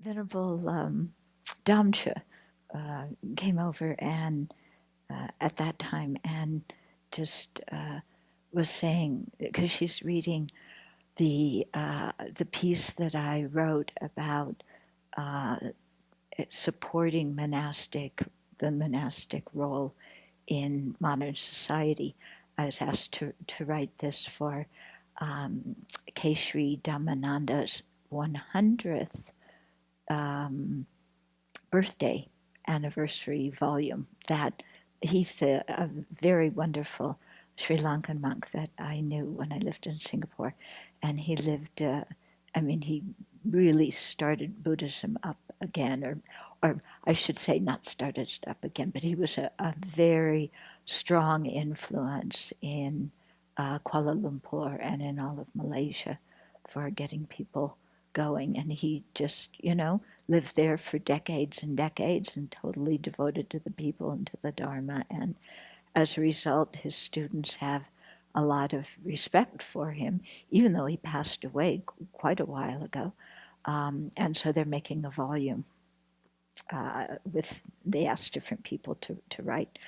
Venerable Damcha came over and at that time and just was saying, because she's reading the piece that I wrote about supporting the monastic role in modern society. I was asked to write this for Keshri Dhammananda's 100th birthday anniversary volume. That he's a very wonderful Sri Lankan monk that I knew when I lived in Singapore, and he lived. He really started Buddhism up again, or I should say, not started it up again, but he was a very strong influence in Kuala Lumpur and in all of Malaysia for getting people going. And he just, lived there for decades and decades and totally devoted to the people and to the Dharma. And as a result, his students have a lot of respect for him, even though he passed away quite a while ago. And so they're making a volume they asked different people to write.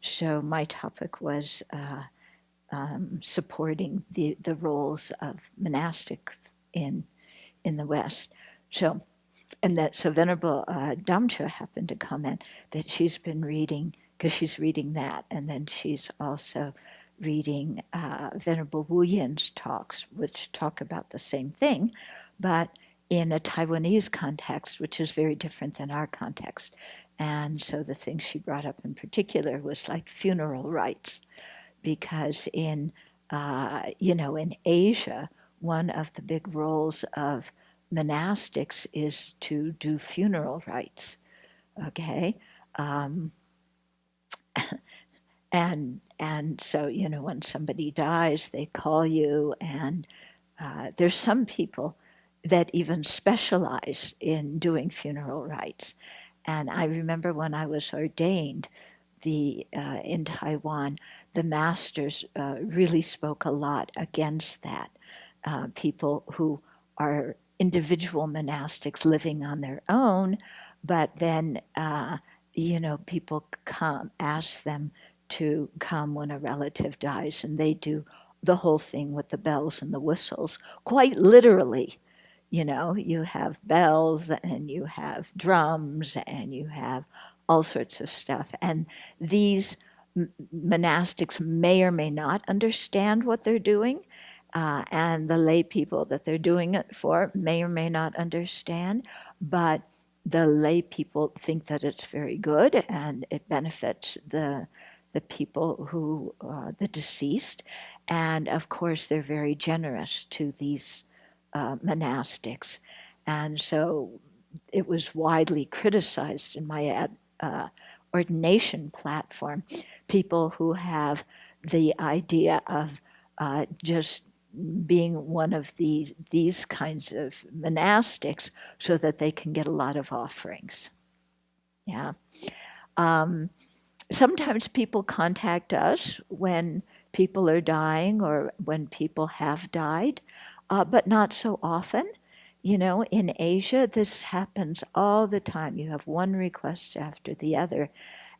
So my topic was supporting the roles of monastics in the West. So Venerable Damcha happened to comment that she's been reading, because she's reading that, and then she's also reading Venerable Wu Yin's talks, which talk about the same thing, but in a Taiwanese context, which is very different than our context. And so the thing she brought up in particular was like funeral rites, because in Asia, one of the big roles of monastics is to do funeral rites, okay? And so, when somebody dies, they call you, and there's some people that even specialize in doing funeral rites. And I remember when I was ordained in Taiwan, the masters really spoke a lot against that. People who are individual monastics living on their own, but then, people ask them to come when a relative dies, and they do the whole thing with the bells and the whistles, quite literally. You have bells and you have drums and you have all sorts of stuff. And these monastics may or may not understand what they're doing. And the lay people that they're doing it for may or may not understand. But the lay people think that it's very good and it benefits the people who, the deceased. And of course, they're very generous to these monastics. And so it was widely criticized in my ordination platform, people who have the idea of just being one of these kinds of monastics so that they can get a lot of offerings. Yeah. Sometimes people contact us when people are dying or when people have died, but not so often. In Asia, this happens all the time. You have one request after the other.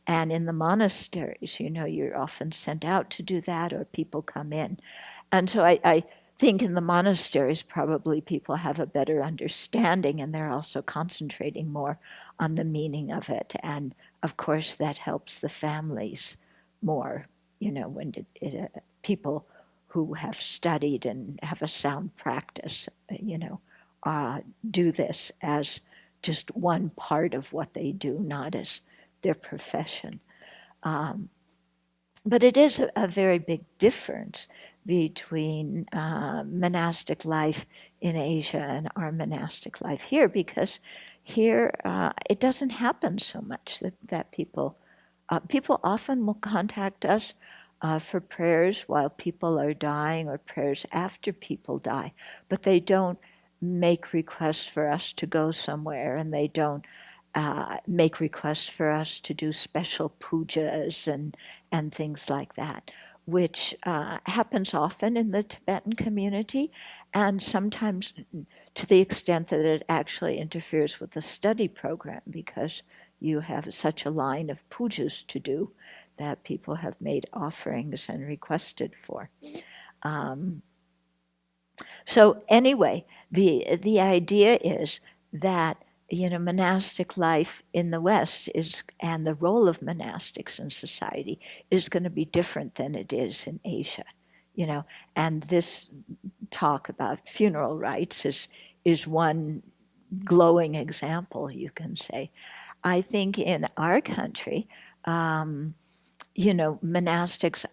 And in the monasteries, you're often sent out to do that, or people come in. And so I think in the monasteries, probably people have a better understanding, and they're also concentrating more on the meaning of it. And of course, that helps the families more, when people who have studied and have a sound practice, do this as just one part of what they do, not as their profession. But it is a very big difference between monastic life in Asia and our monastic life here, because here it doesn't happen so much that people often will contact us for prayers while people are dying or prayers after people die, but they don't make requests for us to go somewhere, and they don't make requests for us to do special pujas and things like that. which happens often in the Tibetan community, and sometimes to the extent that it actually interferes with the study program, because you have such a line of pujas to do that people have made offerings and requested for. So anyway, the idea is that monastic life in the West is, and the role of monastics in society is going to be different than it is in Asia, and this talk about funeral rites is one glowing example, you can say. I think in our country, monastics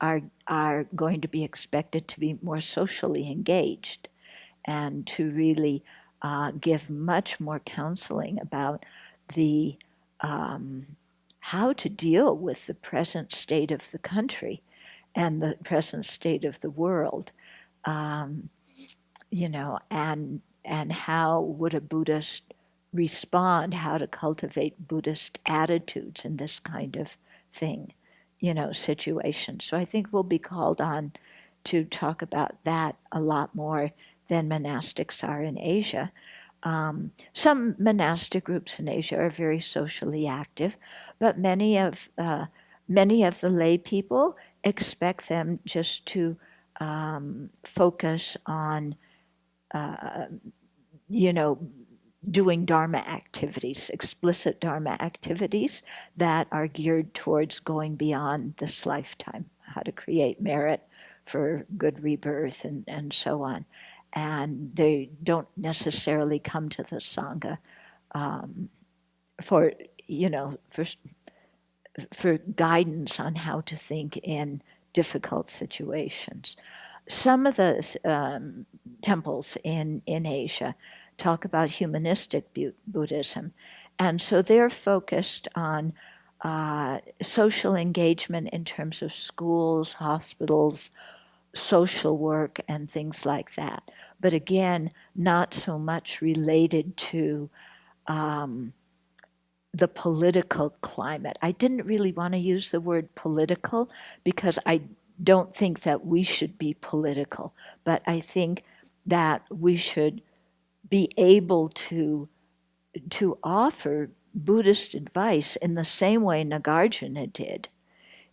are going to be expected to be more socially engaged and to really give much more counseling about the how to deal with the present state of the country and the present state of the world, and how would a Buddhist respond, how to cultivate Buddhist attitudes in this kind of thing, situation. So I think we'll be called on to talk about that a lot more than monastics are in Asia. Some monastic groups in Asia are very socially active, but many of the lay people expect them just to focus on, doing Dharma activities, explicit Dharma activities that are geared towards going beyond this lifetime, how to create merit for good rebirth and so on. And they don't necessarily come to the Sangha for guidance on how to think in difficult situations. Some of the temples in Asia talk about humanistic Buddhism, and so they're focused on social engagement in terms of schools, hospitals, social work, and things like that. But again, not so much related to the political climate. I didn't really want to use the word political because I don't think that we should be political, but I think that we should be able to offer Buddhist advice in the same way Nagarjuna did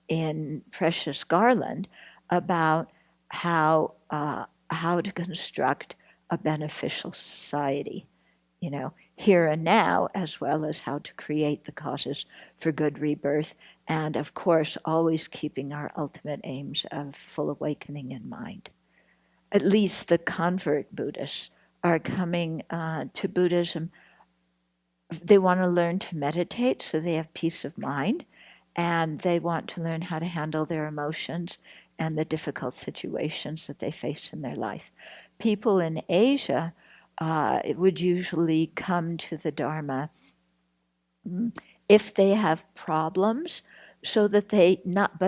in Precious Garland about how to construct a beneficial society, here and now, as well as how to create the causes for good rebirth, and of course, always keeping our ultimate aims of full awakening in mind. At least the convert Buddhists are coming to Buddhism. They want to learn to meditate so they have peace of mind, and they want to learn how to handle their emotions and the difficult situations that they face in their life. People in Asia would usually come to the Dharma if they have problems, so that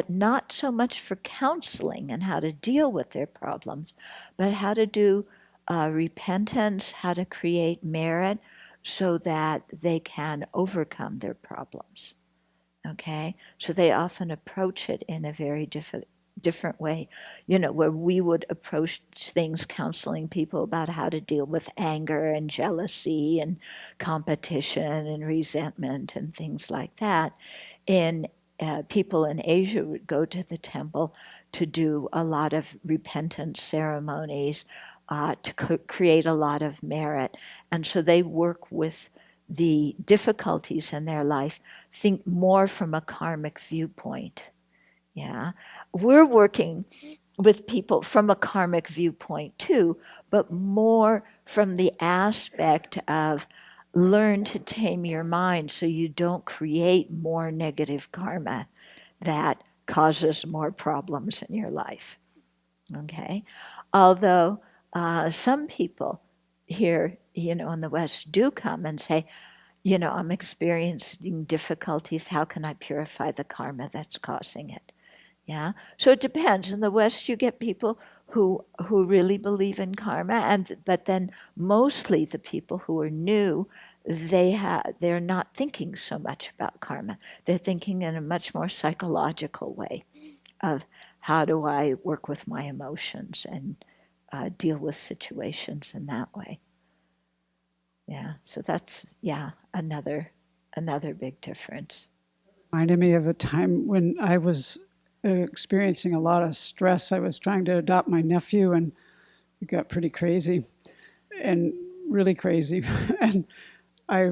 not so much for counseling and how to deal with their problems, but how to do repentance, how to create merit so that they can overcome their problems. Okay? So they often approach it in a very different way, where we would approach things counseling people about how to deal with anger and jealousy and competition and resentment and things like that. People in Asia would go to the temple to do a lot of repentance ceremonies, to create a lot of merit. And so they work with the difficulties in their life, think more from a karmic viewpoint. Yeah, we're working with people from a karmic viewpoint too, but more from the aspect of learn to tame your mind so you don't create more negative karma that causes more problems in your life. Okay, although some people here, in the West do come and say, I'm experiencing difficulties. How can I purify the karma that's causing it? Yeah, so it depends. In the West, you get people who really believe in karma, but then mostly the people who are new, they're not thinking so much about karma. They're thinking in a much more psychological way of how do I work with my emotions and deal with situations in that way? Yeah, so that's, another big difference. Reminded me of a time when I was experiencing a lot of stress. I was trying to adopt my nephew, and it got pretty crazy, and really crazy. And I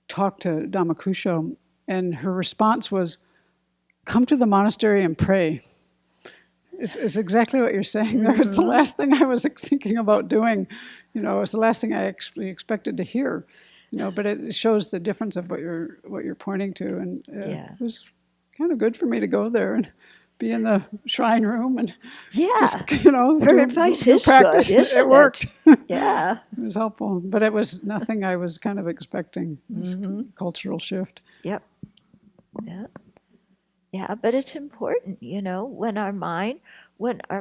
talked to Damakusho, and her response was, "Come to the monastery and pray." It's exactly what you're saying. That was the last thing I was thinking about doing. It was the last thing I actually expected to hear. But it shows the difference of what you're pointing to, and it was kind of good for me to go there and be in the shrine room and just her advice is practice. Good, isn't it worked. Yeah, it was helpful, but it was nothing I was kind of expecting. This cultural shift. Yep. Yeah, but it's important, when our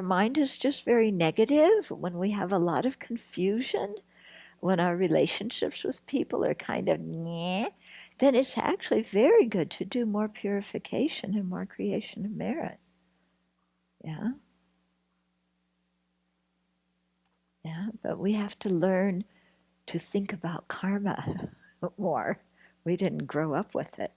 mind is just very negative, when we have a lot of confusion, when our relationships with people are kind of nyeh, then it's actually very good to do more purification and more creation of merit. Yeah. Yeah, but we have to learn to think about karma more. We didn't grow up with it.